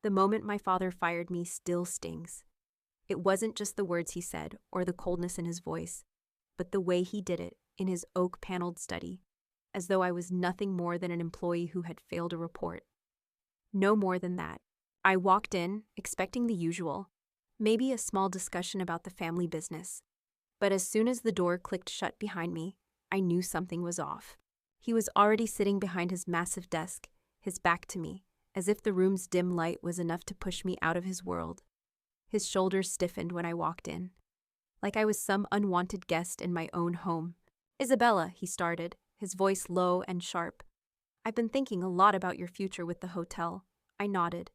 The moment my father fired me still stings. It wasn't just the words he said or the coldness in his voice, but the way he did it in his oak-paneled study, as though I was nothing more than an employee who had failed a report. No more than that. I walked in, expecting the usual, maybe a small discussion about the family business. But as soon as the door clicked shut behind me, I knew something was off. He was already sitting behind his massive desk, his back to me, as if the room's dim light was enough to push me out of his world. His shoulders stiffened when I walked in, like I was some unwanted guest in my own home. "Isabella," he started, his voice low and sharp. "I've been thinking a lot about your future with the hotel." I nodded,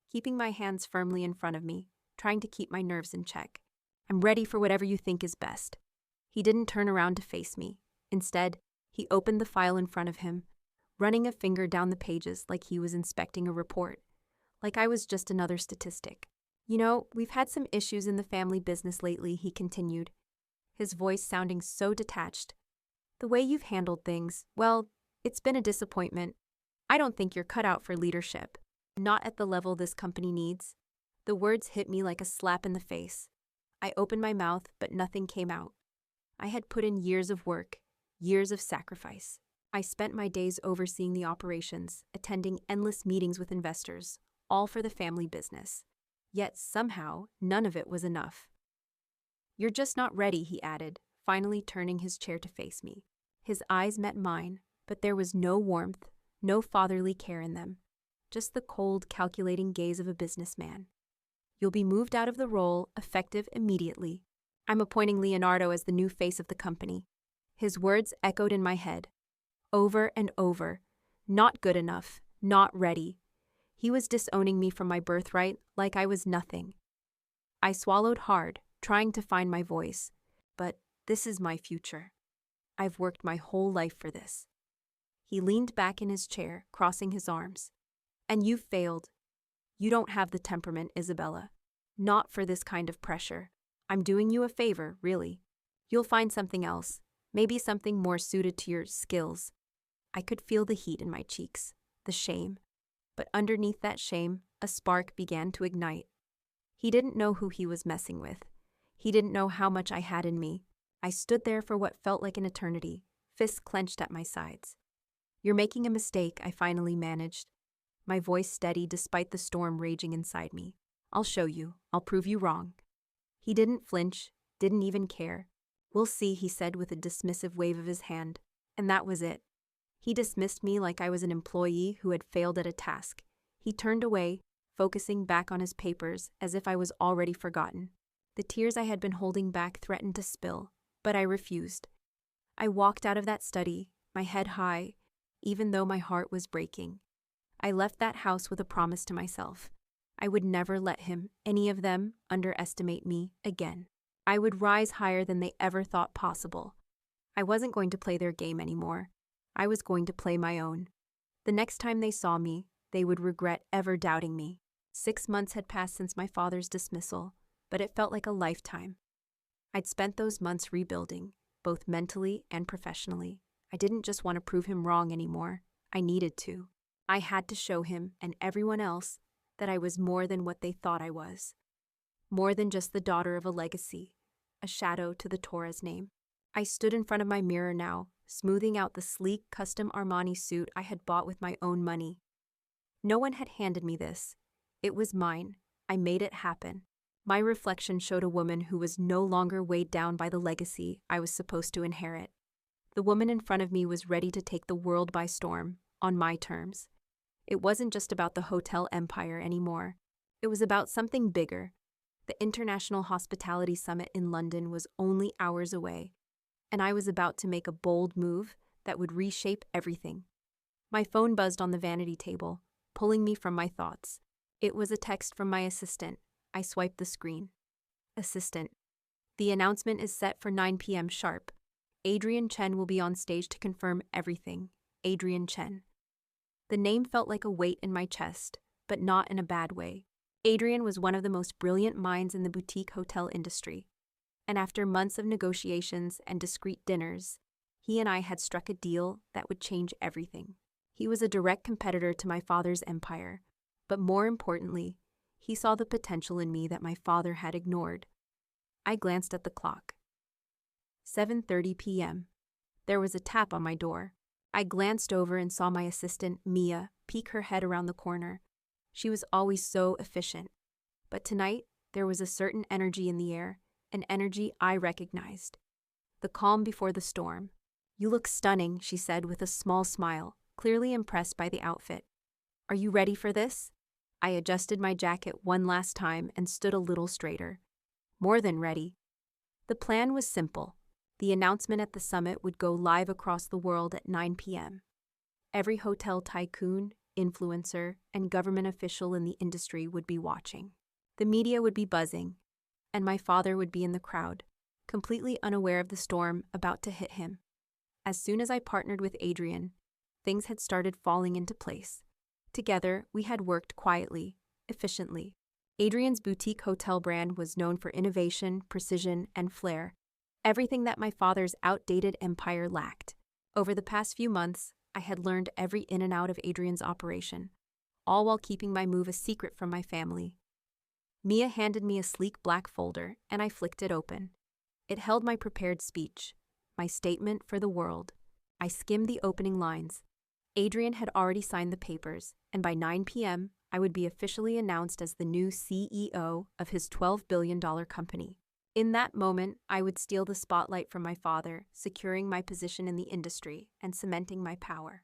keeping my hands firmly in front of me, trying to keep my nerves in check. "I'm ready for whatever you think is best." He didn't turn around to face me. Instead, he opened the file in front of him, running a finger down the pages like he was inspecting a report, like I was just another statistic. "You know, we've had some issues in the family business lately," he continued, his voice sounding so detached. "The way you've handled things, well, it's been a disappointment. I don't think you're cut out for leadership. Not at the level this company needs." The words hit me like a slap in the face. I opened my mouth, but nothing came out. I had put in years of work, years of sacrifice. I spent my days overseeing the operations, attending endless meetings with investors, all for the family business. Yet somehow, none of it was enough. "You're just not ready," he added, finally turning his chair to face me. His eyes met mine, but there was no warmth, no fatherly care in them, just the cold, calculating gaze of a businessman. "You'll be moved out of the role, effective immediately. I'm appointing Leonardo as the new face of the company." His words echoed in my head, over and over. Not good enough, not ready. He was disowning me from my birthright like I was nothing. I swallowed hard, trying to find my voice. But this is my future. I've worked my whole life for this. He leaned back in his chair, crossing his arms. "And you've failed. You don't have the temperament, Isabella. Not for this kind of pressure. I'm doing you a favor, really. You'll find something else, maybe something more suited to your skills." I could feel the heat in my cheeks, the shame. But underneath that shame, a spark began to ignite. He didn't know who he was messing with. He didn't know how much I had in me. I stood there for what felt like an eternity, fists clenched at my sides. "You're making a mistake," I finally managed, my voice steady despite the storm raging inside me. "I'll show you. I'll prove you wrong." He didn't flinch, didn't even care. "We'll see," he said with a dismissive wave of his hand. And that was it. He dismissed me like I was an employee who had failed at a task. He turned away, focusing back on his papers as if I was already forgotten. The tears I had been holding back threatened to spill, but I refused. I walked out of that study, my head high, even though my heart was breaking. I left that house with a promise to myself. I would never let him, any of them, underestimate me again. I would rise higher than they ever thought possible. I wasn't going to play their game anymore. I was going to play my own. The next time they saw me, they would regret ever doubting me. 6 months had passed since my father's dismissal, but it felt like a lifetime. I'd spent those months rebuilding, both mentally and professionally. I didn't just want to prove him wrong anymore. I needed to. I had to show him and everyone else that I was more than what they thought I was. More than just the daughter of a legacy, a shadow to the Torres name. I stood in front of my mirror now, smoothing out the sleek, custom Armani suit I had bought with my own money. No one had handed me this. It was mine. I made it happen. My reflection showed a woman who was no longer weighed down by the legacy I was supposed to inherit. The woman in front of me was ready to take the world by storm, on my terms. It wasn't just about the hotel empire anymore. It was about something bigger. The International Hospitality Summit in London was only hours away, and I was about to make a bold move that would reshape everything. My phone buzzed on the vanity table, pulling me from my thoughts. It was a text from my assistant. I swiped the screen. "Assistant, the announcement is set for 9 p.m. sharp. Adrian Chen will be on stage to confirm everything. Adrian Chen." The name felt like a weight in my chest, but not in a bad way. Adrian was one of the most brilliant minds in the boutique hotel industry. And after months of negotiations and discreet dinners, he and I had struck a deal that would change everything. He was a direct competitor to my father's empire, But more importantly, he saw the potential in me that my father had ignored. I glanced at the clock. 7:30 p.m. There was a tap on my door. I glanced over and saw my assistant, Mia, peek her head around the corner. She was always so efficient. But tonight, there was a certain energy in the air, an energy I recognized. The calm before the storm. "You look stunning," she said with a small smile, clearly impressed by the outfit. "Are you ready for this?" I adjusted my jacket one last time and stood a little straighter. More than ready. The plan was simple. The announcement at the summit would go live across the world at 9 p.m. Every hotel tycoon, influencer, and government official in the industry would be watching. The media would be buzzing, and my father would be in the crowd, completely unaware of the storm about to hit him. As soon as I partnered with Adrian, things had started falling into place. Together, we had worked quietly, efficiently. Adrian's boutique hotel brand was known for innovation, precision, and flair, everything that my father's outdated empire lacked. Over the past few months, I had learned every in and out of Adrian's operation, all while keeping my move a secret from my family. Mia handed me a sleek black folder, and I flicked it open. It held my prepared speech, my statement for the world. I skimmed the opening lines. Adrian had already signed the papers, and by 9 p.m., I would be officially announced as the new CEO of his $12 billion company. In that moment, I would steal the spotlight from my father, securing my position in the industry and cementing my power.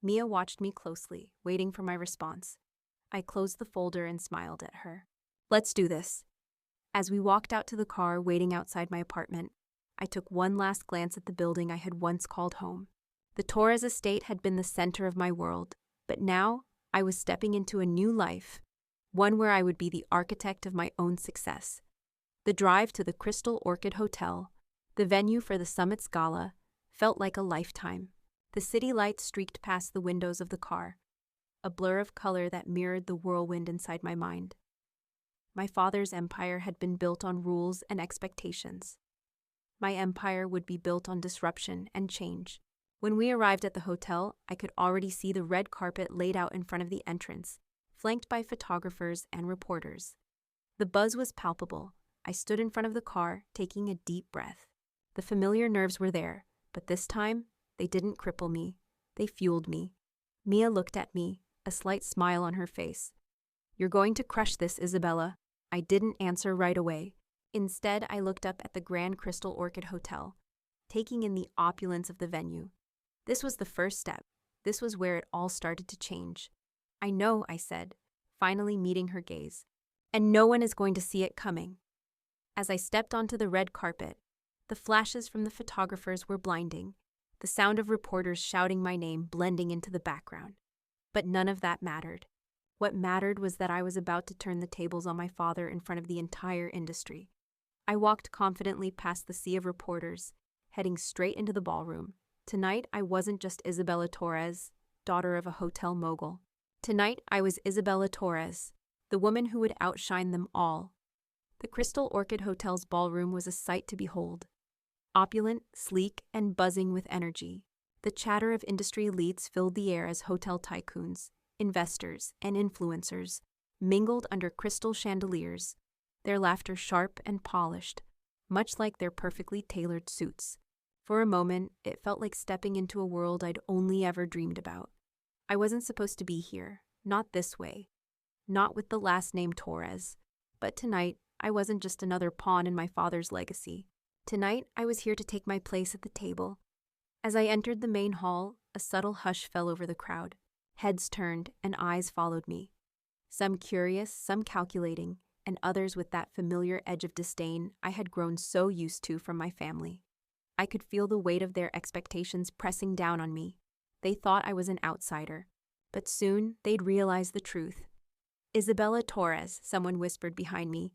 Mia watched me closely, waiting for my response. I closed the folder and smiled at her. "Let's do this." As we walked out to the car waiting outside my apartment, I took one last glance at the building I had once called home. The Torres estate had been the center of my world, but now I was stepping into a new life, one where I would be the architect of my own success. The drive to the Crystal Orchid Hotel, the venue for the summit's gala, felt like a lifetime. The city lights streaked past the windows of the car, a blur of color that mirrored the whirlwind inside my mind. My father's empire had been built on rules and expectations. My empire would be built on disruption and change. When we arrived at the hotel, I could already see the red carpet laid out in front of the entrance, flanked by photographers and reporters. The buzz was palpable. I stood in front of the car, taking a deep breath. The familiar nerves were there, but this time, they didn't cripple me. They fueled me. Mia looked at me, a slight smile on her face. "You're going to crush this, Isabella." I didn't answer right away. Instead, I looked up at the Grand Crystal Orchid Hotel, taking in the opulence of the venue. This was the first step. This was where it all started to change. "I know," I said, finally meeting her gaze. "And no one is going to see it coming." As I stepped onto the red carpet, the flashes from the photographers were blinding, the sound of reporters shouting my name blending into the background. But none of that mattered. What mattered was that I was about to turn the tables on my father in front of the entire industry. I walked confidently past the sea of reporters, heading straight into the ballroom. Tonight, I wasn't just Isabella Torres, daughter of a hotel mogul. Tonight, I was Isabella Torres, the woman who would outshine them all. The Crystal Orchid Hotel's ballroom was a sight to behold. Opulent, sleek, and buzzing with energy. The chatter of industry elites filled the air as hotel tycoons, investors, and influencers mingled under crystal chandeliers, their laughter sharp and polished, much like their perfectly tailored suits. For a moment, it felt like stepping into a world I'd only ever dreamed about. I wasn't supposed to be here, not this way, not with the last name Torres. But tonight, I wasn't just another pawn in my father's legacy. Tonight, I was here to take my place at the table. As I entered the main hall, a subtle hush fell over the crowd. Heads turned and eyes followed me. Some curious, some calculating, and others with that familiar edge of disdain I had grown so used to from my family. I could feel the weight of their expectations pressing down on me. They thought I was an outsider, but soon they'd realize the truth. "Isabella Torres," someone whispered behind me,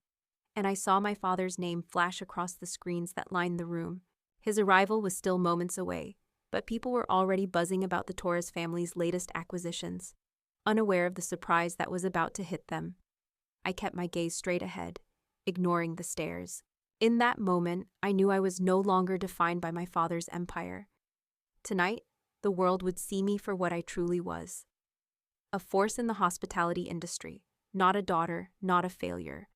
and I saw my father's name flash across the screens that lined the room. His arrival was still moments away, but people were already buzzing about the Torres family's latest acquisitions, unaware of the surprise that was about to hit them. I kept my gaze straight ahead, ignoring the stares. In that moment, I knew I was no longer defined by my father's empire. Tonight, the world would see me for what I truly was. a force in the hospitality industry, not a daughter, not a failure,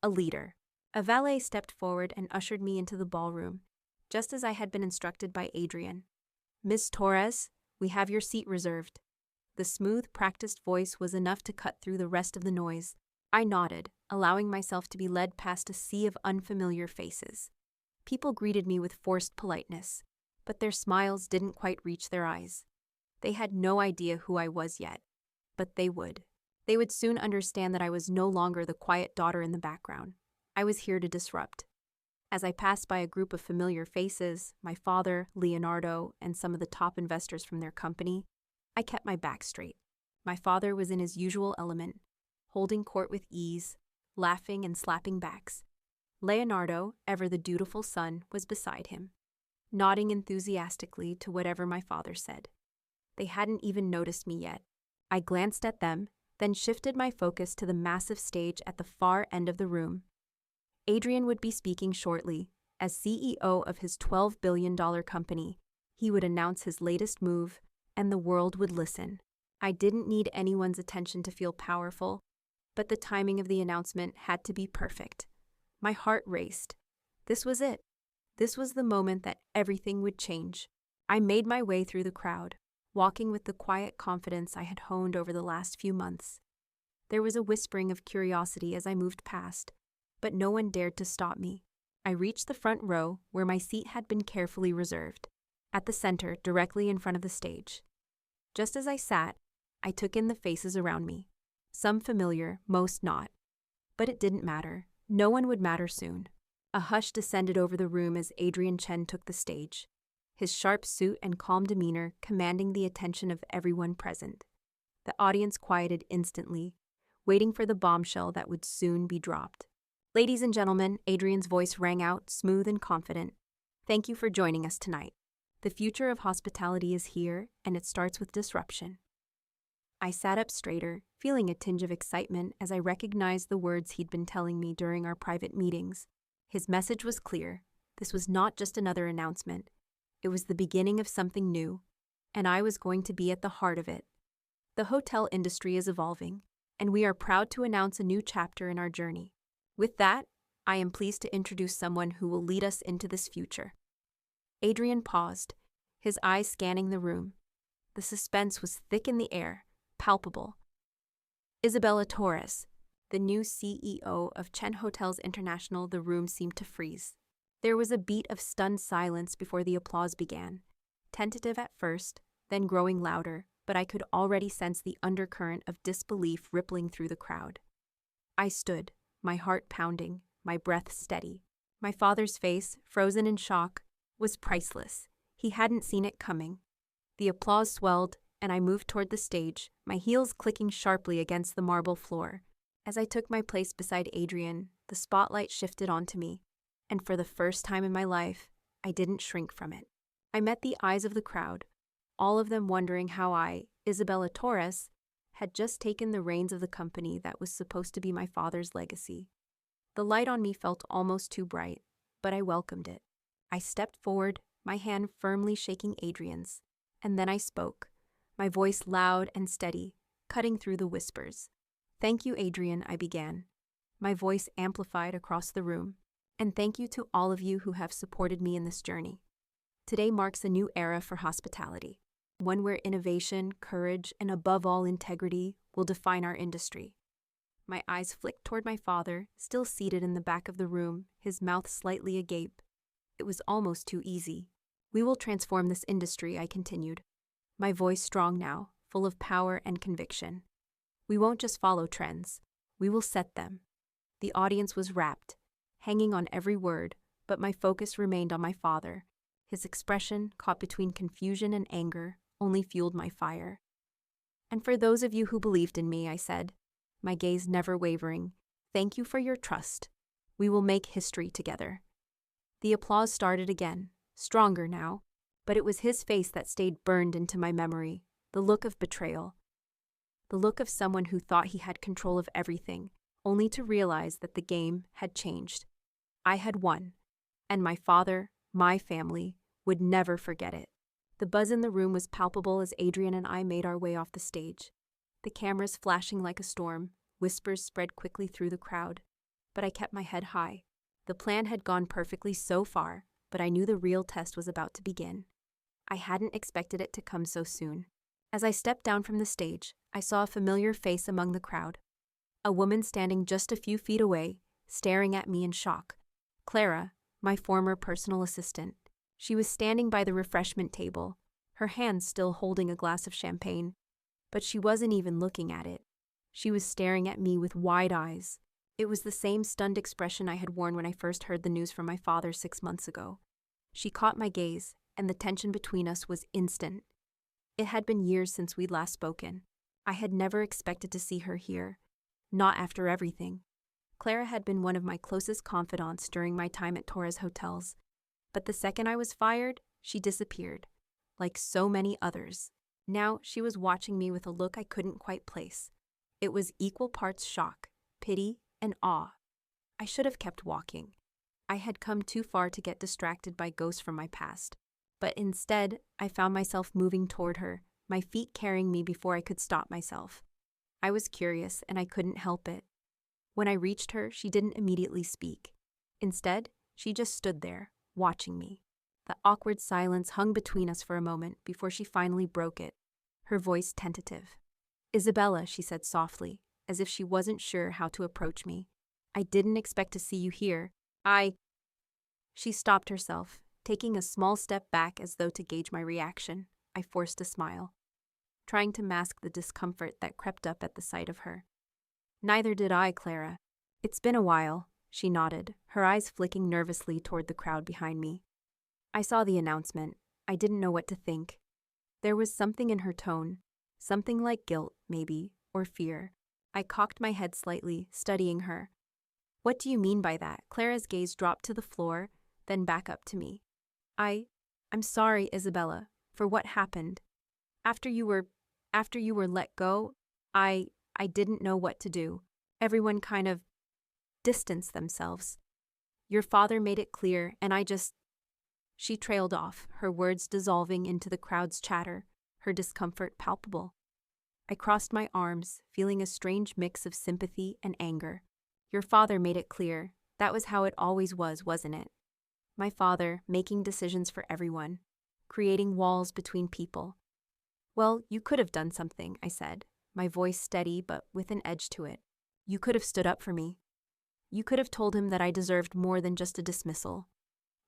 a leader. A valet stepped forward and ushered me into the ballroom, just as I had been instructed by Adrian. "Miss Torres, we have your seat reserved." The smooth, practiced voice was enough to cut through the rest of the noise. I nodded, allowing myself to be led past a sea of unfamiliar faces. People greeted me with forced politeness, but their smiles didn't quite reach their eyes. They had no idea who I was yet, but they would. They would soon understand that I was no longer the quiet daughter in the background. I was here to disrupt. As I passed by a group of familiar faces, my father, Leonardo, and some of the top investors from their company, I kept my back straight. My father was in his usual element, holding court with ease, laughing and slapping backs. Leonardo, ever the dutiful son, was beside him, nodding enthusiastically to whatever my father said. They hadn't even noticed me yet. I glanced at them, then shifted my focus to the massive stage at the far end of the room. Adrian would be speaking shortly. As CEO of his $12 billion company, he would announce his latest move, and the world would listen. I didn't need anyone's attention to feel powerful, but the timing of the announcement had to be perfect. My heart raced. This was it. This was the moment that everything would change. I made my way through the crowd, walking with the quiet confidence I had honed over the last few months. There was a whispering of curiosity as I moved past, but no one dared to stop me. I reached the front row, where my seat had been carefully reserved, at the center, directly in front of the stage. Just as I sat, I took in the faces around me. Some familiar, most not. But it didn't matter. No one would matter soon. A hush descended over the room as Adrian Chen took the stage, his sharp suit and calm demeanor commanding the attention of everyone present. The audience quieted instantly, waiting for the bombshell that would soon be dropped. "Ladies and gentlemen," Adrian's voice rang out, smooth and confident. "Thank you for joining us tonight. The future of hospitality is here, and it starts with disruption." I sat up straighter, feeling a tinge of excitement as I recognized the words he'd been telling me during our private meetings. His message was clear. This was not just another announcement. It was the beginning of something new, and I was going to be at the heart of it. The hotel industry is evolving, and we are proud to announce a new chapter in our journey. With that, I am pleased to introduce someone who will lead us into this future. Adrian paused, his eyes scanning the room. The suspense was thick in the air, palpable. Isabella Torres, the new CEO of Chen Hotels International. The room seemed to freeze. There was a beat of stunned silence before the applause began, tentative at first, then growing louder, but I could already sense the undercurrent of disbelief rippling through the crowd. I stood, my heart pounding, my breath steady. My father's face, frozen in shock, was priceless. He hadn't seen it coming. The applause swelled, and I moved toward the stage, my heels clicking sharply against the marble floor. As I took my place beside Adrian, the spotlight shifted onto me, and for the first time in my life, I didn't shrink from it. I met the eyes of the crowd, all of them wondering how I, Isabella Torres, had just taken the reins of the company that was supposed to be my father's legacy. The light on me felt almost too bright, but I welcomed it. I stepped forward, my hand firmly shaking Adrian's, and then I spoke, my voice loud and steady, cutting through the whispers. "Thank you, Adrian," I began. My voice amplified across the room. "And thank you to all of you who have supported me in this journey. Today marks a new era for hospitality, one where innovation, courage, and above all integrity will define our industry." My eyes flicked toward my father, still seated in the back of the room, his mouth slightly agape. It was almost too easy. "We will transform this industry," I continued, my voice strong now, full of power and conviction. "We won't just follow trends. We will set them." The audience was rapt, hanging on every word, but my focus remained on my father. His expression, caught between confusion and anger, only fueled my fire. "And for those of you who believed in me," I said, my gaze never wavering, "thank you for your trust. We will make history together." The applause started again, stronger now, but it was his face that stayed burned into my memory, the look of betrayal. The look of someone who thought he had control of everything, only to realize that the game had changed. I had won, and my father, my family, would never forget it. The buzz in the room was palpable as Adrian and I made our way off the stage. the cameras flashing like a storm. Whispers spread quickly through the crowd. But I kept my head high. The plan had gone perfectly so far, but I knew the real test was about to begin. I hadn't expected it to come so soon. As I stepped down from the stage, I saw a familiar face among the crowd. A woman standing just a few feet away, staring at me in shock. Clara, my former personal assistant. She was standing by the refreshment table, her hand still holding a glass of champagne. But she wasn't even looking at it. She was staring at me with wide eyes. It was the same stunned expression I had worn when I first heard the news from my father 6 months ago. She caught my gaze, and the tension between us was instant. It had been years since we'd last spoken. I had never expected to see her here, not after everything. Clara had been one of my closest confidants during my time at Torres Hotels, but the second I was fired, she disappeared, like so many others. Now she was watching me with a look I couldn't quite place. It was equal parts shock, pity, and awe. I should have kept walking. I had come too far to get distracted by ghosts from my past. But instead, I found myself moving toward her, my feet carrying me before I could stop myself. I was curious, and I couldn't help it. When I reached her, she didn't immediately speak. Instead, she just stood there, watching me. The awkward silence hung between us for a moment before she finally broke it, her voice tentative. "Isabella," she said softly, as if she wasn't sure how to approach me. "I didn't expect to see you here. She stopped herself, taking a small step back as though to gauge my reaction. I forced a smile, trying to mask the discomfort that crept up at the sight of her. "Neither did I, Clara. It's been a while," she nodded, her eyes flicking nervously toward the crowd behind me. I saw the announcement. I didn't know what to think. There was something in her tone, something like guilt, maybe, or fear. I cocked my head slightly, studying her. "What do you mean by that?" Clara's gaze dropped to the floor, then back up to me. I'm sorry, Isabella, for what happened. After you were let go, I didn't know what to do. Everyone kind of distanced themselves. Your father made it clear, and She trailed off, her words dissolving into the crowd's chatter, her discomfort palpable. I crossed my arms, feeling a strange mix of sympathy and anger. Your father made it clear. That was how it always was, wasn't it? My father, making decisions for everyone, creating walls between people. "Well, you could have done something," I said, my voice steady but with an edge to it. "You could have stood up for me. You could have told him that I deserved more than just a dismissal.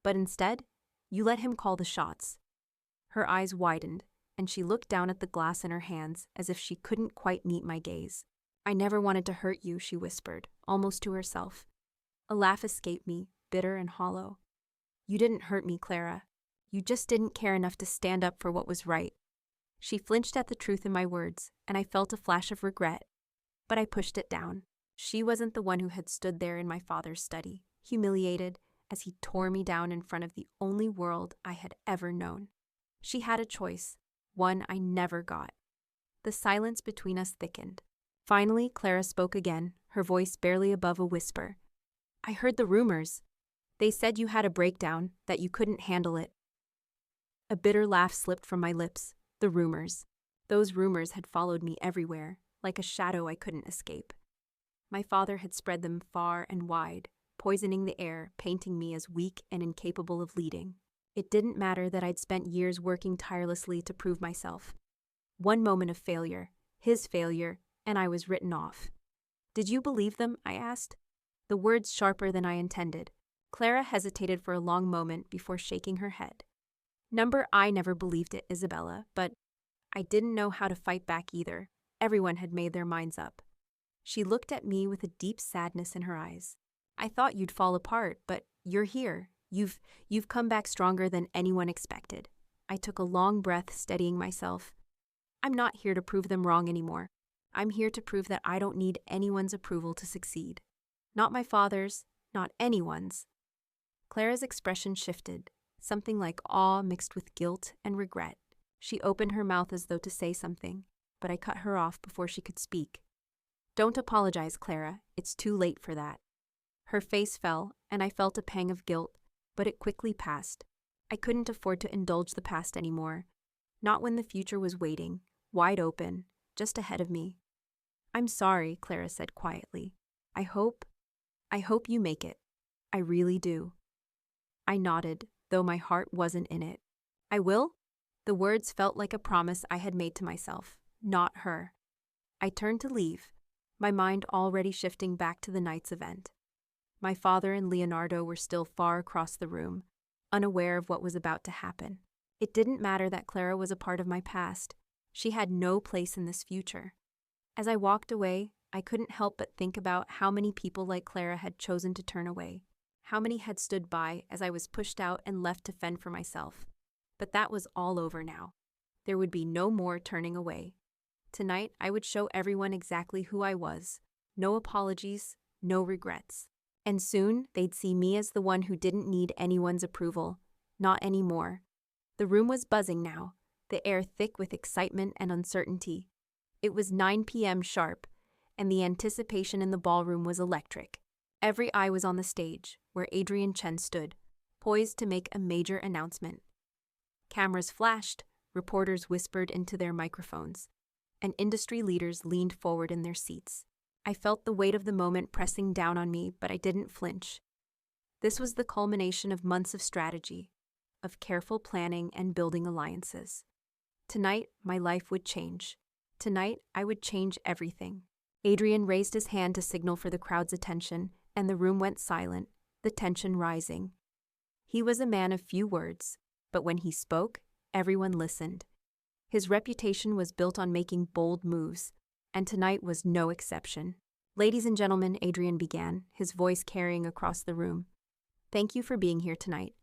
But instead, you let him call the shots." Her eyes widened, and she looked down at the glass in her hands as if she couldn't quite meet my gaze. "I never wanted to hurt you," she whispered, almost to herself. A laugh escaped me, bitter and hollow. "You didn't hurt me, Clara. You just didn't care enough to stand up for what was right." She flinched at the truth in my words, and I felt a flash of regret. But I pushed it down. She wasn't the one who had stood there in my father's study, humiliated, as he tore me down in front of the only world I had ever known. She had a choice, one I never got. The silence between us thickened. Finally, Clara spoke again, her voice barely above a whisper. "I heard the rumors. They said you had a breakdown, that you couldn't handle it." A bitter laugh slipped from my lips. The rumors. Those rumors had followed me everywhere, like a shadow I couldn't escape. My father had spread them far and wide, poisoning the air, painting me as weak and incapable of leading. It didn't matter that I'd spent years working tirelessly to prove myself. One moment of failure, his failure, and I was written off. "Did you believe them?" I asked. The words sharper than I intended. Clara hesitated for a long moment before shaking her head. I never believed it, Isabella, but I didn't know how to fight back either. Everyone had made their minds up. She looked at me with a deep sadness in her eyes. "I thought you'd fall apart, but you're here. You've come back stronger than anyone expected." I took a long breath, steadying myself. "I'm not here to prove them wrong anymore. I'm here to prove that I don't need anyone's approval to succeed. Not my father's, not anyone's." Clara's expression shifted, something like awe mixed with guilt and regret. She opened her mouth as though to say something, but I cut her off before she could speak. "Don't apologize, Clara. It's too late for that." Her face fell, and I felt a pang of guilt, but it quickly passed. I couldn't afford to indulge the past anymore, not when the future was waiting, wide open, just ahead of me. I'm sorry, Clara said quietly. I hope you make it. I really do. I nodded, though my heart wasn't in it. I will? The words felt like a promise I had made to myself, not her. I turned to leave, my mind already shifting back to the night's event. My father and Leonardo were still far across the room, unaware of what was about to happen. It didn't matter that Clara was a part of my past. She had no place in this future. As I walked away, I couldn't help but think about how many people like Clara had chosen to turn away. How many had stood by as I was pushed out and left to fend for myself. But that was all over now. There would be no more turning away. Tonight, I would show everyone exactly who I was. No apologies, no regrets. And soon, they'd see me as the one who didn't need anyone's approval. Not anymore. The room was buzzing now, the air thick with excitement and uncertainty. It was 9 p.m. sharp, and the anticipation in the ballroom was electric. Every eye was on the stage, where Adrian Chen stood, poised to make a major announcement. Cameras flashed, reporters whispered into their microphones, and industry leaders leaned forward in their seats. I felt the weight of the moment pressing down on me, but I didn't flinch. This was the culmination of months of strategy, of careful planning and building alliances. Tonight, my life would change. Tonight, I would change everything. Adrian raised his hand to signal for the crowd's attention, and the room went silent, the tension rising. He was a man of few words, but when he spoke, everyone listened. His reputation was built on making bold moves, and tonight was no exception. Ladies and gentlemen, Adrian began, his voice carrying across the room. Thank you for being here tonight.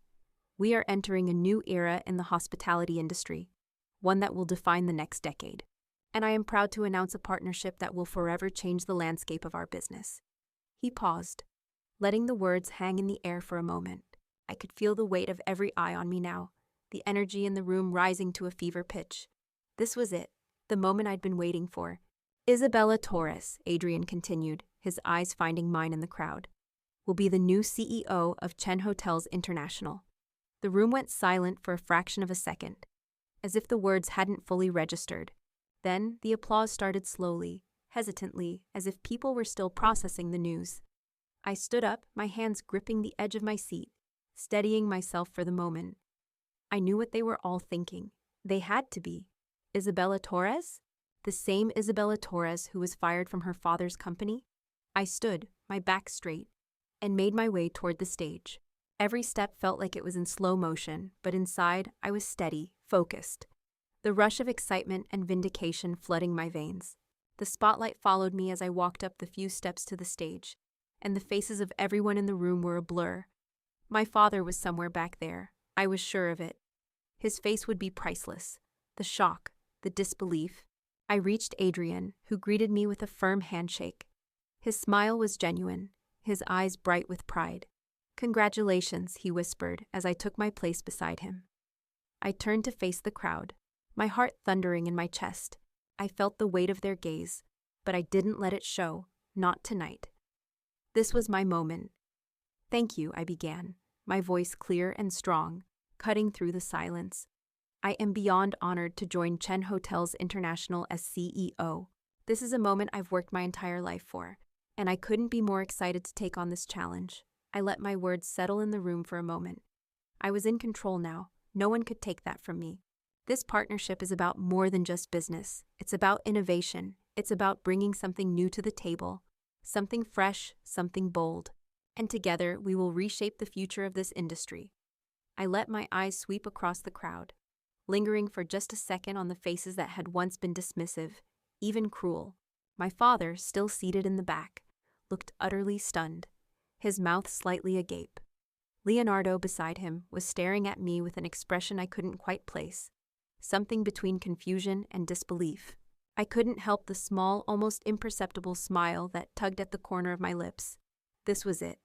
We are entering a new era in the hospitality industry, one that will define the next decade. And I am proud to announce a partnership that will forever change the landscape of our business. He paused, letting the words hang in the air for a moment. I could feel the weight of every eye on me now, the energy in the room rising to a fever pitch. This was it, the moment I'd been waiting for. Isabella Torres, Adrian continued, his eyes finding mine in the crowd, will be the new CEO of Chen Hotels International. The room went silent for a fraction of a second, as if the words hadn't fully registered. Then the applause started slowly, hesitantly, as if people were still processing the news. I stood up, my hands gripping the edge of my seat, steadying myself for the moment. I knew what they were all thinking. They had to be. Isabella Torres? The same Isabella Torres who was fired from her father's company? I stood, my back straight, and made my way toward the stage. Every step felt like it was in slow motion, but inside I was steady, focused. The rush of excitement and vindication flooding my veins. The spotlight followed me as I walked up the few steps to the stage, and the faces of everyone in the room were a blur. My father was somewhere back there. I was sure of it. His face would be priceless. The shock, the disbelief. I reached Adrian, who greeted me with a firm handshake. His smile was genuine, his eyes bright with pride. Congratulations, he whispered as I took my place beside him. I turned to face the crowd, my heart thundering in my chest. I felt the weight of their gaze, but I didn't let it show, not tonight. This was my moment. Thank you, I began, my voice clear and strong, cutting through the silence. I am beyond honored to join Chen Hotels International as CEO. This is a moment I've worked my entire life for, and I couldn't be more excited to take on this challenge. I let my words settle in the room for a moment. I was in control now. No one could take that from me. This partnership is about more than just business. It's about innovation. It's about bringing something new to the table, something fresh, something bold. And together, we will reshape the future of this industry. I let my eyes sweep across the crowd, lingering for just a second on the faces that had once been dismissive, even cruel. My father, still seated in the back, looked utterly stunned, his mouth slightly agape. Leonardo, beside him, was staring at me with an expression I couldn't quite place, something between confusion and disbelief. I couldn't help the small, almost imperceptible smile that tugged at the corner of my lips. This was it.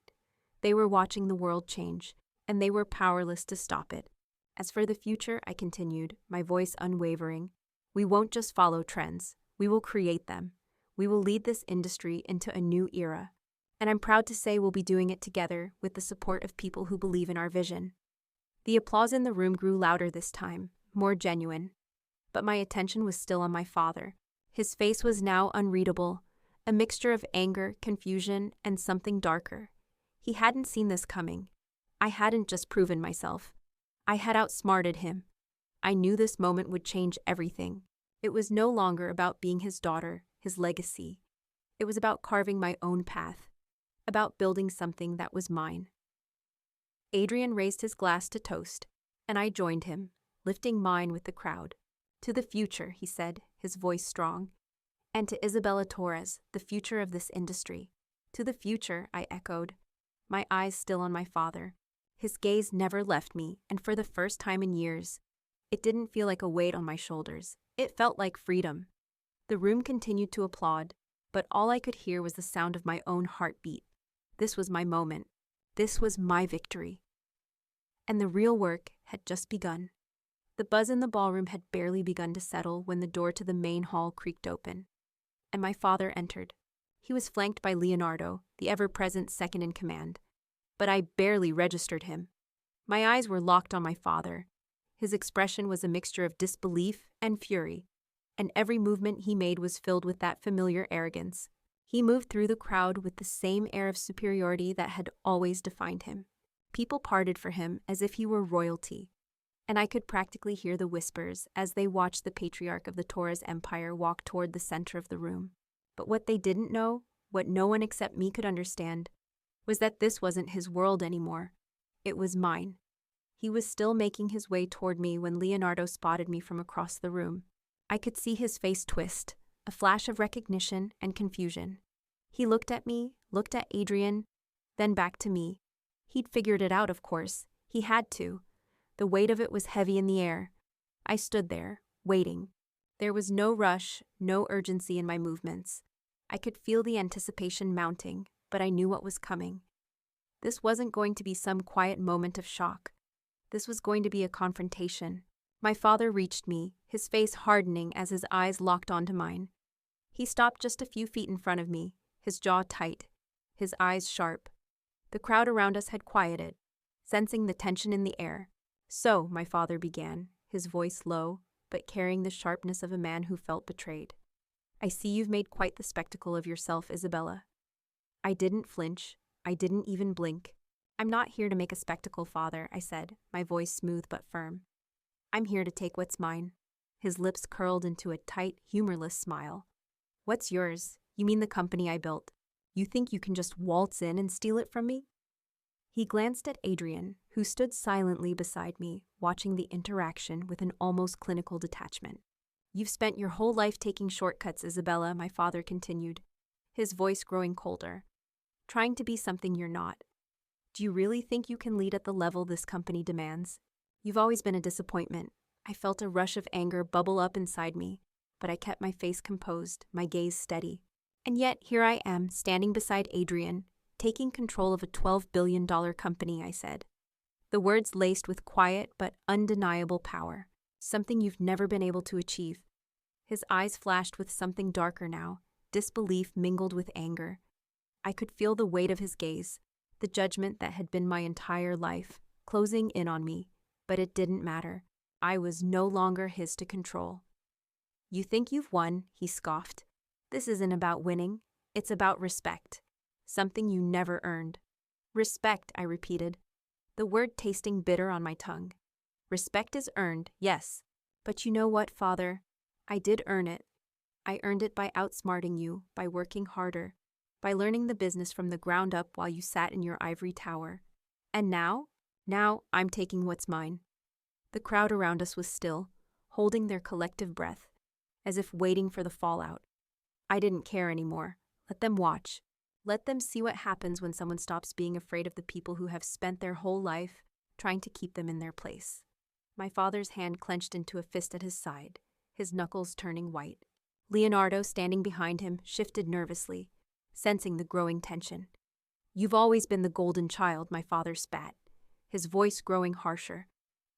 They were watching the world change, and they were powerless to stop it. As for the future, I continued, my voice unwavering, we won't just follow trends, we will create them. We will lead this industry into a new era. And I'm proud to say we'll be doing it together with the support of people who believe in our vision. The applause in the room grew louder this time, more genuine. But my attention was still on my father. His face was now unreadable, a mixture of anger, confusion, and something darker. He hadn't seen this coming. I hadn't just proven myself. I had outsmarted him. I knew this moment would change everything. It was no longer about being his daughter, his legacy. It was about carving my own path, about building something that was mine. Adrian raised his glass to toast, and I joined him, lifting mine with the crowd. "To the future," he said, his voice strong. "And to Isabella Torres, the future of this industry." "To the future," I echoed, my eyes still on my father. His gaze never left me, and for the first time in years, it didn't feel like a weight on my shoulders. It felt like freedom. The room continued to applaud, but all I could hear was the sound of my own heartbeat. This was my moment. This was my victory. And the real work had just begun. The buzz in the ballroom had barely begun to settle when the door to the main hall creaked open, and my father entered. He was flanked by Leonardo, the ever-present second-in-command, but I barely registered him. My eyes were locked on my father. His expression was a mixture of disbelief and fury, and every movement he made was filled with that familiar arrogance. He moved through the crowd with the same air of superiority that had always defined him. People parted for him as if he were royalty, and I could practically hear the whispers as they watched the patriarch of the Torres Empire walk toward the center of the room. But what they didn't know, what no one except me could understand, was that this wasn't his world anymore. It was mine. He was still making his way toward me when Leonardo spotted me from across the room. I could see his face twist, a flash of recognition and confusion. He looked at me, looked at Adrian, then back to me. He'd figured it out, of course. He had to. The weight of it was heavy in the air. I stood there, waiting. There was no rush, no urgency in my movements. I could feel the anticipation mounting, but I knew what was coming. This wasn't going to be some quiet moment of shock. This was going to be a confrontation. My father reached me, his face hardening as his eyes locked onto mine. He stopped just a few feet in front of me, his jaw tight, his eyes sharp. The crowd around us had quieted, sensing the tension in the air. "So," my father began, his voice low, but carrying the sharpness of a man who felt betrayed. "I see you've made quite the spectacle of yourself, Isabella." I didn't flinch. I didn't even blink. "I'm not here to make a spectacle, father," I said, my voice smooth but firm. "I'm here to take what's mine." His lips curled into a tight, humorless smile. "What's yours? You mean the company I built. You think you can just waltz in and steal it from me?" He glanced at Adrian, who stood silently beside me, watching the interaction with an almost clinical detachment. "You've spent your whole life taking shortcuts, Isabella," my father continued, his voice growing colder. "Trying to be something you're not. Do you really think you can lead at the level this company demands? You've always been a disappointment." I felt a rush of anger bubble up inside me, but I kept my face composed, my gaze steady. And yet, here I am, standing beside Adrian, taking control of a $12 billion company, I said. The words laced with quiet but undeniable power, something you've never been able to achieve. His eyes flashed with something darker now, disbelief mingled with anger. I could feel the weight of his gaze, the judgment that had been my entire life, closing in on me, but it didn't matter. I was no longer his to control. "You think you've won," he scoffed. "This isn't about winning. It's about respect. Something you never earned." "Respect," I repeated, the word tasting bitter on my tongue. "Respect is earned, yes. But you know what, father? I did earn it. I earned it by outsmarting you, by working harder, by learning the business from the ground up while you sat in your ivory tower. And now I'm taking what's mine." The crowd around us was still, holding their collective breath, as if waiting for the fallout. I didn't care anymore. Let them watch. Let them see what happens when someone stops being afraid of the people who have spent their whole life trying to keep them in their place. My father's hand clenched into a fist at his side, his knuckles turning white. Leonardo, standing behind him, shifted nervously, sensing the growing tension. "You've always been the golden child," my father spat, his voice growing harsher.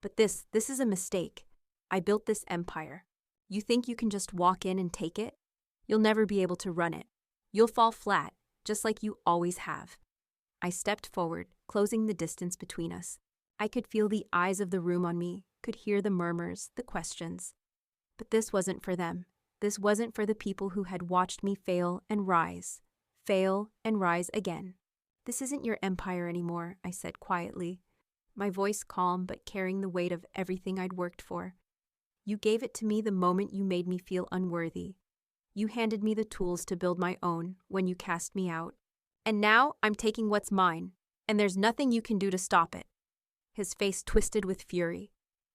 "But this is a mistake. I built this empire. You think you can just walk in and take it? You'll never be able to run it. You'll fall flat, just like you always have." I stepped forward, closing the distance between us. I could feel the eyes of the room on me, could hear the murmurs, the questions. But this wasn't for them. This wasn't for the people who had watched me fail and rise again. This isn't your empire anymore, I said quietly, my voice calm but carrying the weight of everything I'd worked for. You gave it to me the moment you made me feel unworthy. You handed me the tools to build my own when you cast me out. And now I'm taking what's mine, and there's nothing you can do to stop it. His face twisted with fury.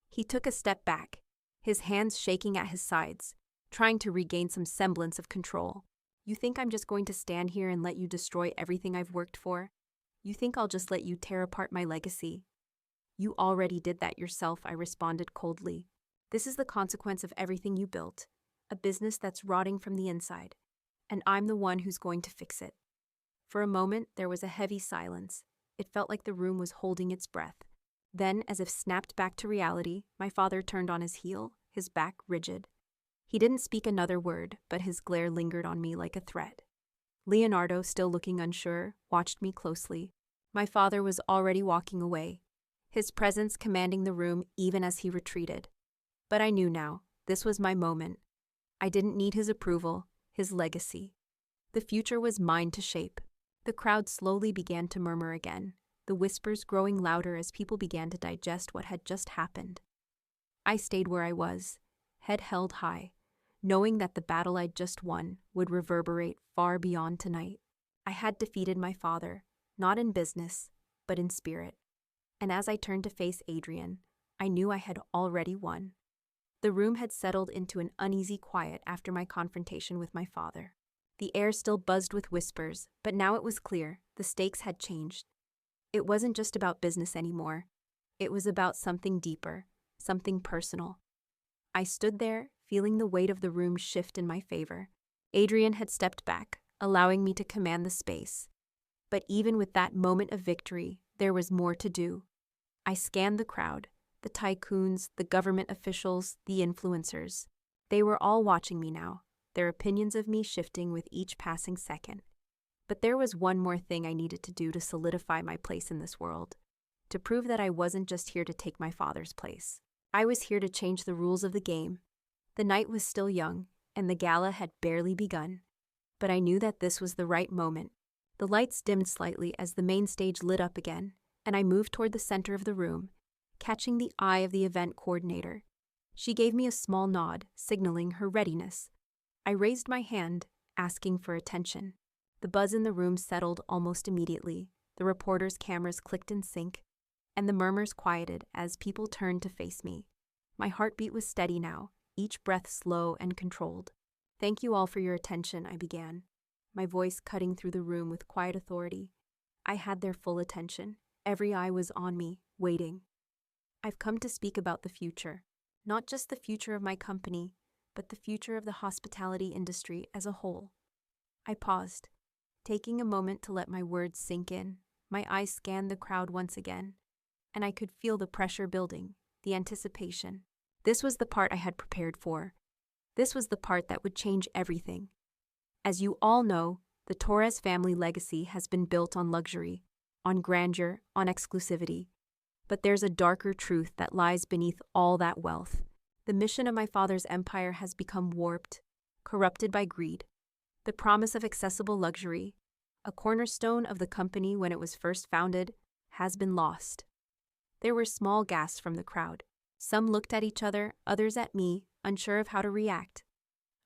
He took a step back, his hands shaking at his sides, trying to regain some semblance of control. You think I'm just going to stand here and let you destroy everything I've worked for? You think I'll just let you tear apart my legacy? You already did that yourself, I responded coldly. This is the consequence of everything you built, a business that's rotting from the inside, and I'm the one who's going to fix it. For a moment, there was a heavy silence. It felt like the room was holding its breath. Then, as if snapped back to reality, my father turned on his heel, his back rigid. He didn't speak another word, but his glare lingered on me like a threat. Leonardo, still looking unsure, watched me closely. My father was already walking away, his presence commanding the room even as he retreated. But I knew now, this was my moment. I didn't need his approval, his legacy. The future was mine to shape. The crowd slowly began to murmur again, the whispers growing louder as people began to digest what had just happened. I stayed where I was, head held high, knowing that the battle I'd just won would reverberate far beyond tonight. I had defeated my father, not in business, but in spirit. And as I turned to face Adrian, I knew I had already won. The room had settled into an uneasy quiet after my confrontation with my father. The air still buzzed with whispers, but now it was clear, the stakes had changed. It wasn't just about business anymore. It was about something deeper, something personal. I stood there, feeling the weight of the room shift in my favor. Adrian had stepped back, allowing me to command the space. But even with that moment of victory, there was more to do. I scanned the crowd, the tycoons, the government officials, the influencers. They were all watching me now, their opinions of me shifting with each passing second. But there was one more thing I needed to do to solidify my place in this world, to prove that I wasn't just here to take my father's place. I was here to change the rules of the game. The night was still young, and the gala had barely begun. But I knew that this was the right moment. The lights dimmed slightly as the main stage lit up again, and I moved toward the center of the room, catching the eye of the event coordinator. She gave me a small nod, signaling her readiness. I raised my hand, asking for attention. The buzz in the room settled almost immediately. The reporters' cameras clicked in sync, and the murmurs quieted as people turned to face me. My heartbeat was steady now, each breath slow and controlled. "Thank you all for your attention," I began, my voice cutting through the room with quiet authority. I had their full attention. Every eye was on me, waiting. "I've come to speak about the future. Not just the future of my company, but the future of the hospitality industry as a whole." I paused, taking a moment to let my words sink in. My eyes scanned the crowd once again, and I could feel the pressure building, the anticipation. This was the part I had prepared for. This was the part that would change everything. As you all know, the Torres family legacy has been built on luxury, on grandeur, on exclusivity. But there's a darker truth that lies beneath all that wealth. The mission of my father's empire has become warped, corrupted by greed. The promise of accessible luxury, a cornerstone of the company when it was first founded, has been lost. There were small gasps from the crowd. Some looked at each other, others at me, unsure of how to react.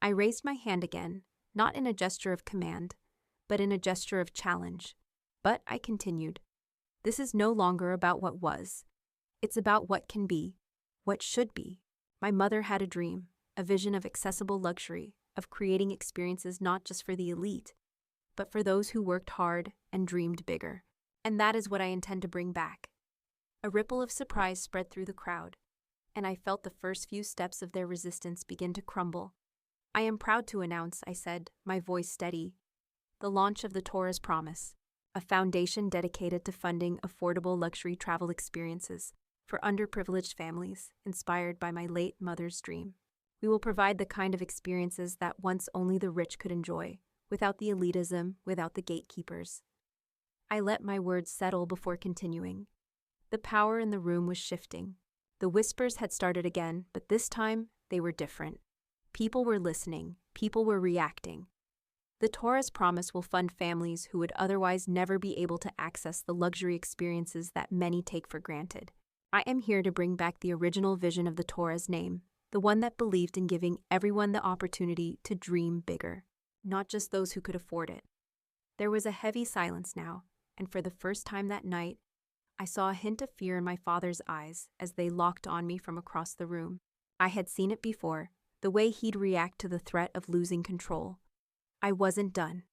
I raised my hand again, not in a gesture of command, but in a gesture of challenge. But I continued. This is no longer about what was. It's about what can be, what should be. My mother had a dream, a vision of accessible luxury, of creating experiences not just for the elite, but for those who worked hard and dreamed bigger. And that is what I intend to bring back. A ripple of surprise spread through the crowd, and I felt the first few steps of their resistance begin to crumble. "I am proud to announce," I said, my voice steady, "the launch of the Torres Promise, a foundation dedicated to funding affordable luxury travel experiences for underprivileged families, inspired by my late mother's dream. We will provide the kind of experiences that once only the rich could enjoy, without the elitism, without the gatekeepers." I let my words settle before continuing. The power in the room was shifting. The whispers had started again, but this time they were different. People were listening. People were reacting. The Torah's promise will fund families who would otherwise never be able to access the luxury experiences that many take for granted. I am here to bring back the original vision of the Torah's name, the one that believed in giving everyone the opportunity to dream bigger, not just those who could afford it. There was a heavy silence now, and for the first time that night, I saw a hint of fear in my father's eyes as they locked on me from across the room. I had seen it before, the way he'd react to the threat of losing control. I wasn't done.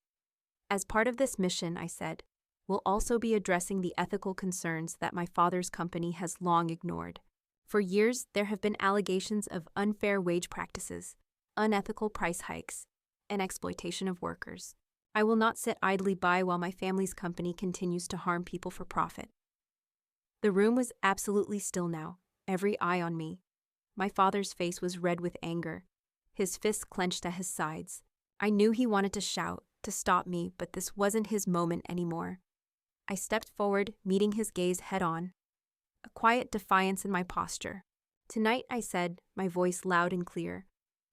As part of this mission, I said, we'll also be addressing the ethical concerns that my father's company has long ignored. For years, there have been allegations of unfair wage practices, unethical price hikes, and exploitation of workers. I will not sit idly by while my family's company continues to harm people for profit. The room was absolutely still now, every eye on me. My father's face was red with anger, his fists clenched at his sides. I knew he wanted to shout, to stop me, but this wasn't his moment anymore. I stepped forward, meeting his gaze head-on, a quiet defiance in my posture. Tonight, I said, my voice loud and clear,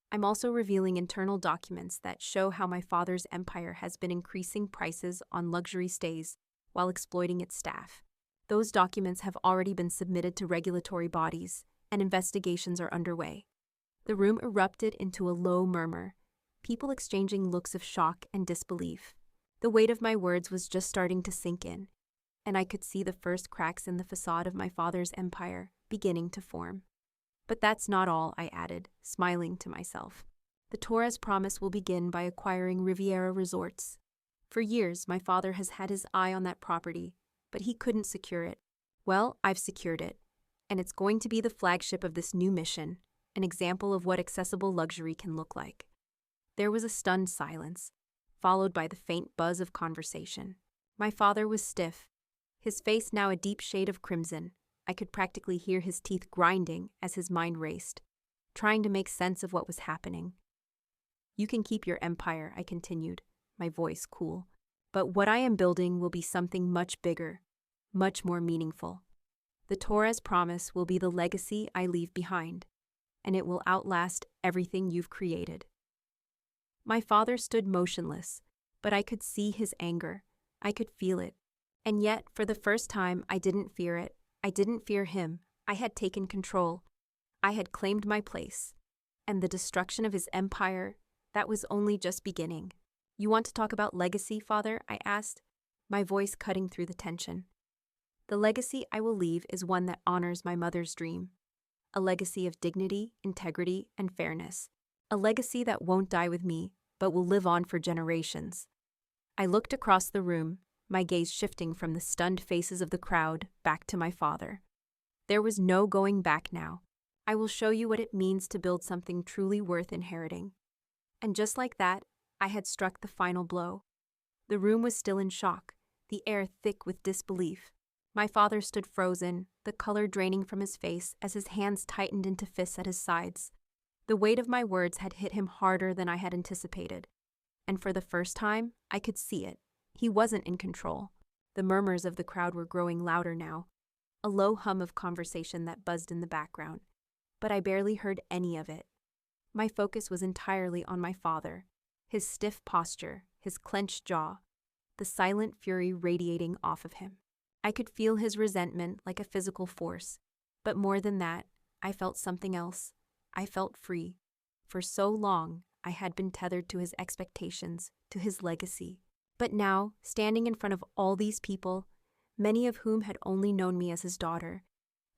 I'm also revealing internal documents that show how my father's empire has been increasing prices on luxury stays while exploiting its staff. Those documents have already been submitted to regulatory bodies, and investigations are underway. The room erupted into a low murmur, people exchanging looks of shock and disbelief. The weight of my words was just starting to sink in, and I could see the first cracks in the facade of my father's empire beginning to form. But that's not all, I added, smiling to myself. The Torah's promise will begin by acquiring Riviera Resorts. For years, my father has had his eye on that property, but he couldn't secure it. Well, I've secured it, and it's going to be the flagship of this new mission, an example of what accessible luxury can look like. There was a stunned silence, followed by the faint buzz of conversation. My father was stiff, his face now a deep shade of crimson. I could practically hear his teeth grinding as his mind raced, trying to make sense of what was happening. You can keep your empire, I continued, my voice cool. But what I am building will be something much bigger, much more meaningful. The Torah's promise will be the legacy I leave behind, and it will outlast everything you've created. My father stood motionless, but I could see his anger. I could feel it. And yet, for the first time, I didn't fear it. I didn't fear him. I had taken control. I had claimed my place. And the destruction of his empire, that was only just beginning. You want to talk about legacy, Father? I asked, my voice cutting through the tension. The legacy I will leave is one that honors my mother's dream. A legacy of dignity, integrity, and fairness. A legacy that won't die with me, but will live on for generations. I looked across the room, my gaze shifting from the stunned faces of the crowd back to my father. There was no going back now. I will show you what it means to build something truly worth inheriting. And just like that, I had struck the final blow. The room was still in shock, the air thick with disbelief. My father stood frozen, the color draining from his face as his hands tightened into fists at his sides. The weight of my words had hit him harder than I had anticipated. And for the first time, I could see it. He wasn't in control. The murmurs of the crowd were growing louder now, a low hum of conversation that buzzed in the background. But I barely heard any of it. My focus was entirely on my father, his stiff posture, his clenched jaw, the silent fury radiating off of him. I could feel his resentment like a physical force, but more than that, I felt something else. I felt free. For so long, I had been tethered to his expectations, to his legacy. But now, standing in front of all these people, many of whom had only known me as his daughter,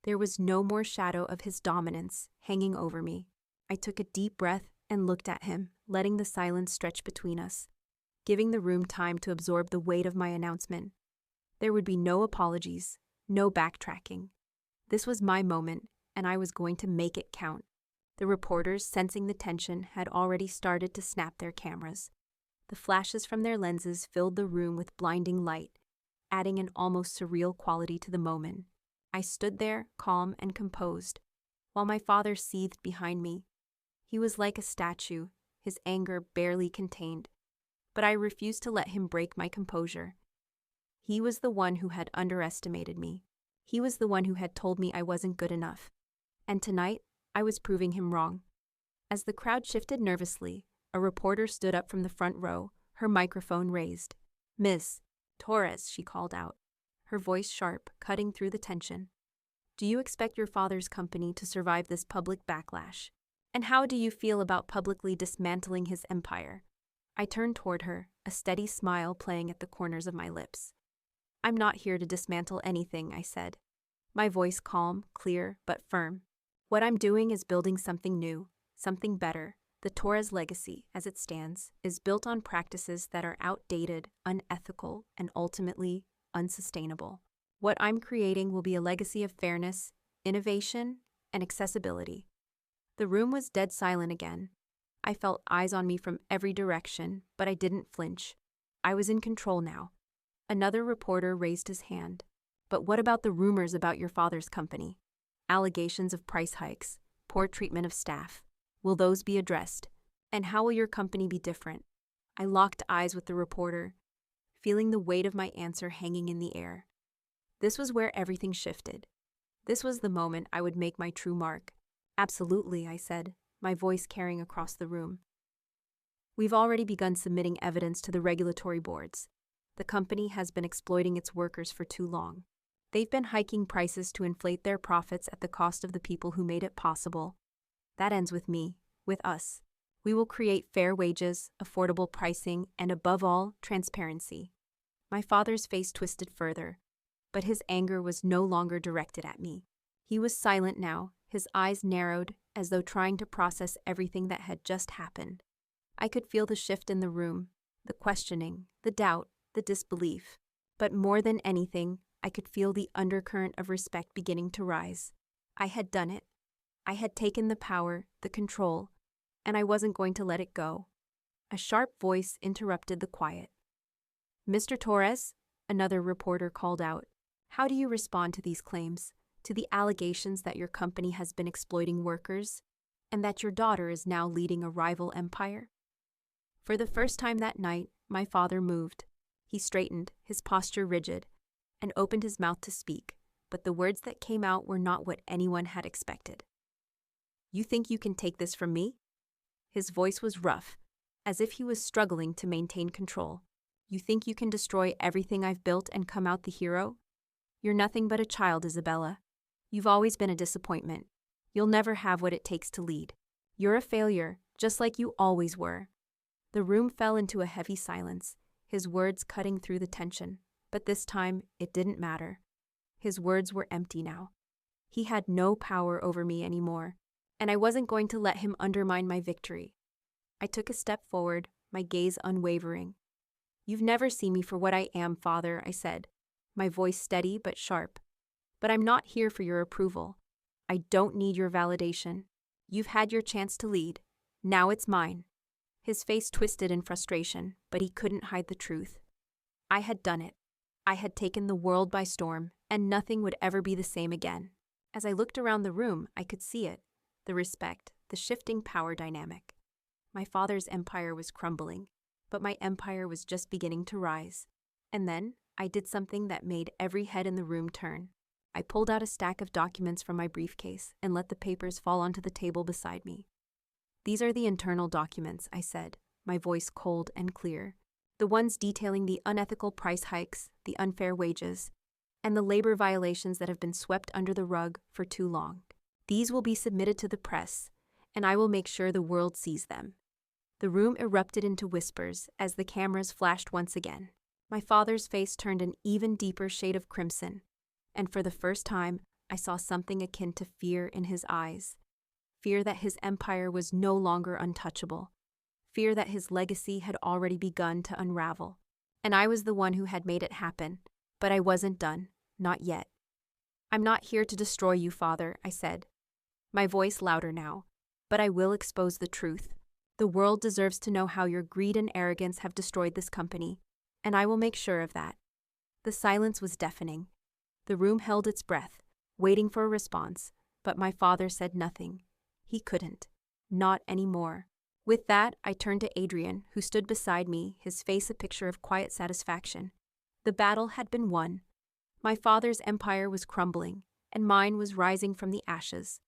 there was no more shadow of his dominance hanging over me. I took a deep breath and looked at him, letting the silence stretch between us, giving the room time to absorb the weight of my announcement. There would be no apologies, no backtracking. This was my moment, and I was going to make it count. The reporters, sensing the tension, had already started to snap their cameras. The flashes from their lenses filled the room with blinding light, adding an almost surreal quality to the moment. I stood there, calm and composed, while my father seethed behind me. He was like a statue, his anger barely contained. But I refused to let him break my composure. He was the one who had underestimated me. He was the one who had told me I wasn't good enough. And tonight, I was proving him wrong. As the crowd shifted nervously, a reporter stood up from the front row, her microphone raised. "Miss Torres," she called out, her voice sharp, cutting through the tension. "Do you expect your father's company to survive this public backlash? And how do you feel about publicly dismantling his empire?" I turned toward her, a steady smile playing at the corners of my lips. "I'm not here to dismantle anything," I said, my voice calm, clear, but firm. "What I'm doing is building something new, something better. The Torres legacy, as it stands, is built on practices that are outdated, unethical, and ultimately unsustainable. What I'm creating will be a legacy of fairness, innovation, and accessibility." The room was dead silent again. I felt eyes on me from every direction, but I didn't flinch. I was in control now. Another reporter raised his hand. "But what about the rumors about your father's company? Allegations of price hikes, poor treatment of staff. Will those be addressed? And how will your company be different?" I locked eyes with the reporter, feeling the weight of my answer hanging in the air. This was where everything shifted. This was the moment I would make my true mark. "Absolutely," I said, my voice carrying across the room. "We've already begun submitting evidence to the regulatory boards. The company has been exploiting its workers for too long. They've been hiking prices to inflate their profits at the cost of the people who made it possible. That ends with me, with us. We will create fair wages, affordable pricing, and above all, transparency." My father's face twisted further, but his anger was no longer directed at me. He was silent now, his eyes narrowed, as though trying to process everything that had just happened. I could feel the shift in the room, the questioning, the doubt, the disbelief. But more than anything, I could feel the undercurrent of respect beginning to rise. I had done it. I had taken the power, the control, and I wasn't going to let it go. A sharp voice interrupted the quiet. "Mr. Torres," another reporter called out, "how do you respond to these claims, to the allegations that your company has been exploiting workers, and that your daughter is now leading a rival empire?" For the first time that night, my father moved. He straightened, his posture rigid, and opened his mouth to speak, but the words that came out were not what anyone had expected. "You think you can take this from me?" His voice was rough, as if he was struggling to maintain control. "You think you can destroy everything I've built and come out the hero? You're nothing but a child, Isabella. You've always been a disappointment. You'll never have what it takes to lead. You're a failure, just like you always were." The room fell into a heavy silence, his words cutting through the tension. But this time, it didn't matter. His words were empty now. He had no power over me anymore, and I wasn't going to let him undermine my victory. I took a step forward, my gaze unwavering. "You've never seen me for what I am, Father," I said, my voice steady but sharp. "But I'm not here for your approval. I don't need your validation. You've had your chance to lead. Now it's mine." His face twisted in frustration, but he couldn't hide the truth. I had done it. I had taken the world by storm, and nothing would ever be the same again. As I looked around the room, I could see it, the respect, the shifting power dynamic. My father's empire was crumbling, but my empire was just beginning to rise. And then, I did something that made every head in the room turn. I pulled out a stack of documents from my briefcase and let the papers fall onto the table beside me. "These are the internal documents," I said, my voice cold and clear. "The ones detailing the unethical price hikes, the unfair wages, and the labor violations that have been swept under the rug for too long. These will be submitted to the press, and I will make sure the world sees them." The room erupted into whispers as the cameras flashed once again. My father's face turned an even deeper shade of crimson, and for the first time, I saw something akin to fear in his eyes. Fear that his empire was no longer untouchable. Fear that his legacy had already begun to unravel. And I was the one who had made it happen, but I wasn't done, not yet. "I'm not here to destroy you, Father," I said, my voice louder now, "but I will expose the truth. The world deserves to know how your greed and arrogance have destroyed this company, and I will make sure of that." The silence was deafening. The room held its breath, waiting for a response, but my father said nothing. He couldn't. Not anymore. With that, I turned to Adrian, who stood beside me, his face a picture of quiet satisfaction. The battle had been won. My father's empire was crumbling, and mine was rising from the ashes.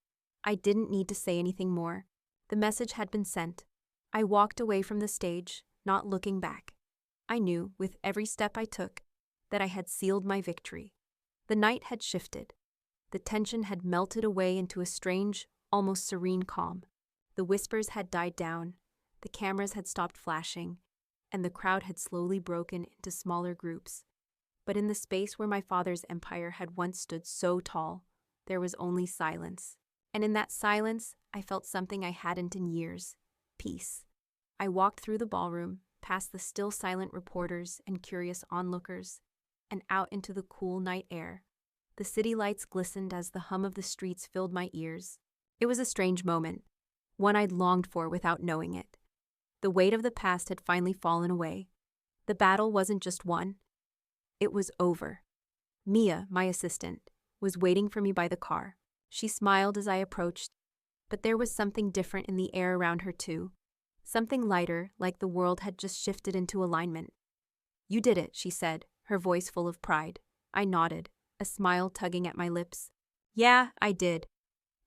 I didn't need to say anything more. The message had been sent. I walked away from the stage, not looking back. I knew, with every step I took, that I had sealed my victory. The night had shifted. The tension had melted away into a strange, almost serene calm. The whispers had died down, the cameras had stopped flashing, and the crowd had slowly broken into smaller groups. But in the space where my father's empire had once stood so tall, there was only silence. And in that silence, I felt something I hadn't in years: peace. I walked through the ballroom, past the still silent reporters and curious onlookers, and out into the cool night air. The city lights glistened as the hum of the streets filled my ears. It was a strange moment, one I'd longed for without knowing it. The weight of the past had finally fallen away. The battle wasn't just won. It was over. Mia, my assistant, was waiting for me by the car. She smiled as I approached, but there was something different in the air around her too. Something lighter, like the world had just shifted into alignment. "You did it," she said, her voice full of pride. I nodded, a smile tugging at my lips. "Yeah, I did."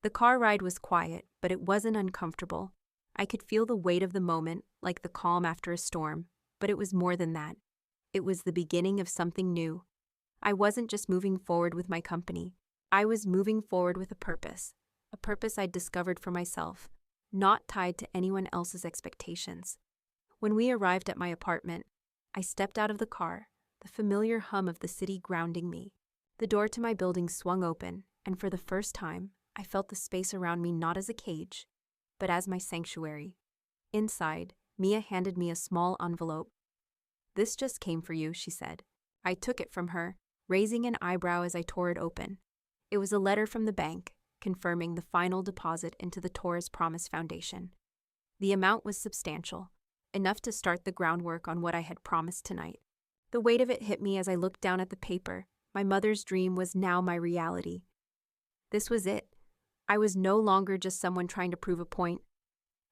The car ride was quiet, but it wasn't uncomfortable. I could feel the weight of the moment, like the calm after a storm, but it was more than that. It was the beginning of something new. I wasn't just moving forward with my company. I was moving forward with a purpose I'd discovered for myself, not tied to anyone else's expectations. When we arrived at my apartment, I stepped out of the car, the familiar hum of the city grounding me. The door to my building swung open, and for the first time, I felt the space around me not as a cage, but as my sanctuary. Inside, Mia handed me a small envelope. "This just came for you," she said. I took it from her, raising an eyebrow as I tore it open. It was a letter from the bank, confirming the final deposit into the Torres Promise Foundation. The amount was substantial, enough to start the groundwork on what I had promised tonight. The weight of it hit me as I looked down at the paper. My mother's dream was now my reality. This was it. I was no longer just someone trying to prove a point.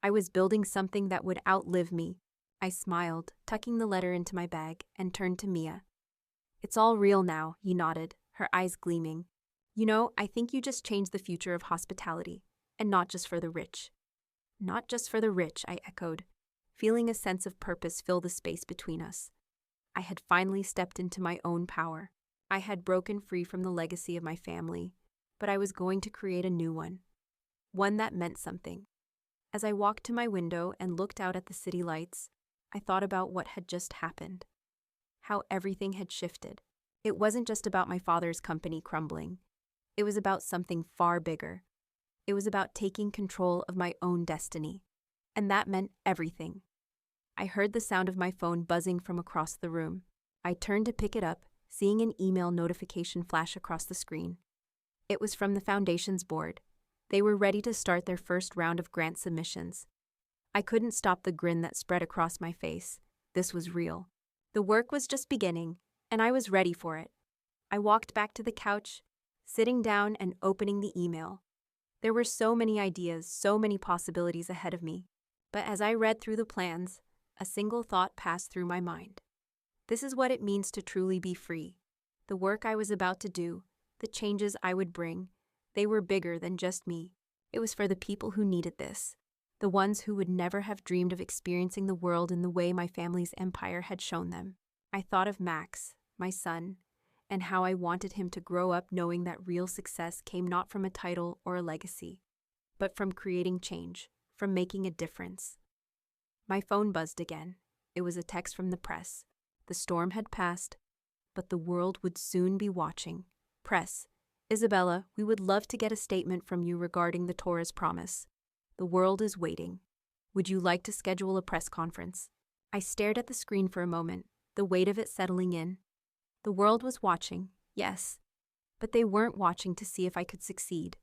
I was building something that would outlive me. I smiled, tucking the letter into my bag, and turned to Mia. "It's all real now," he nodded, her eyes gleaming. "You know, I think you just changed the future of hospitality, and not just for the rich." "Not just for the rich," I echoed, feeling a sense of purpose fill the space between us. I had finally stepped into my own power. I had broken free from the legacy of my family, but I was going to create a new one that meant something. As I walked to my window and looked out at the city lights, I thought about what had just happened, how everything had shifted. It wasn't just about my father's company crumbling. It was about something far bigger. It was about taking control of my own destiny, and that meant everything. I heard the sound of my phone buzzing from across the room. I turned to pick it up, seeing an email notification flash across the screen. It was from the foundation's board. They were ready to start their first round of grant submissions. I couldn't stop the grin that spread across my face. This was real. The work was just beginning, and I was ready for it. I walked back to the couch, sitting down and opening the email. There were so many ideas, so many possibilities ahead of me. But as I read through the plans, a single thought passed through my mind. This is what it means to truly be free. The work I was about to do, the changes I would bring, they were bigger than just me. It was for the people who needed this, the ones who would never have dreamed of experiencing the world in the way my family's empire had shown them. I thought of Max, my son, and how I wanted him to grow up knowing that real success came not from a title or a legacy, but from creating change, from making a difference. My phone buzzed again. It was a text from the press. The storm had passed, but the world would soon be watching. "Press. Isabella, we would love to get a statement from you regarding the Torres Promise. The world is waiting. Would you like to schedule a press conference?" I stared at the screen for a moment, the weight of it settling in. The world was watching, yes, but they weren't watching to see if I could succeed.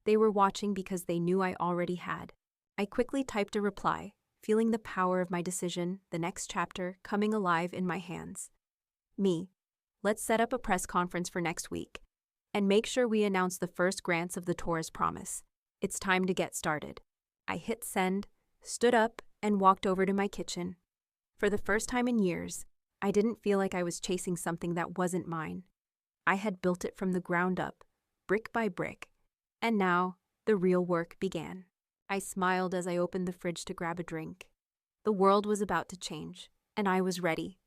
They were watching because they knew I already had. I quickly typed a reply, feeling the power of my decision, the next chapter, coming alive in my hands. "Me. Let's set up a press conference for next week. And make sure we announce the first grants of the Torres Promise. It's time to get started." I hit send, stood up, and walked over to my kitchen. For the first time in years, I didn't feel like I was chasing something that wasn't mine. I had built it from the ground up, brick by brick, and now the real work began. I smiled as I opened the fridge to grab a drink. The world was about to change, and I was ready.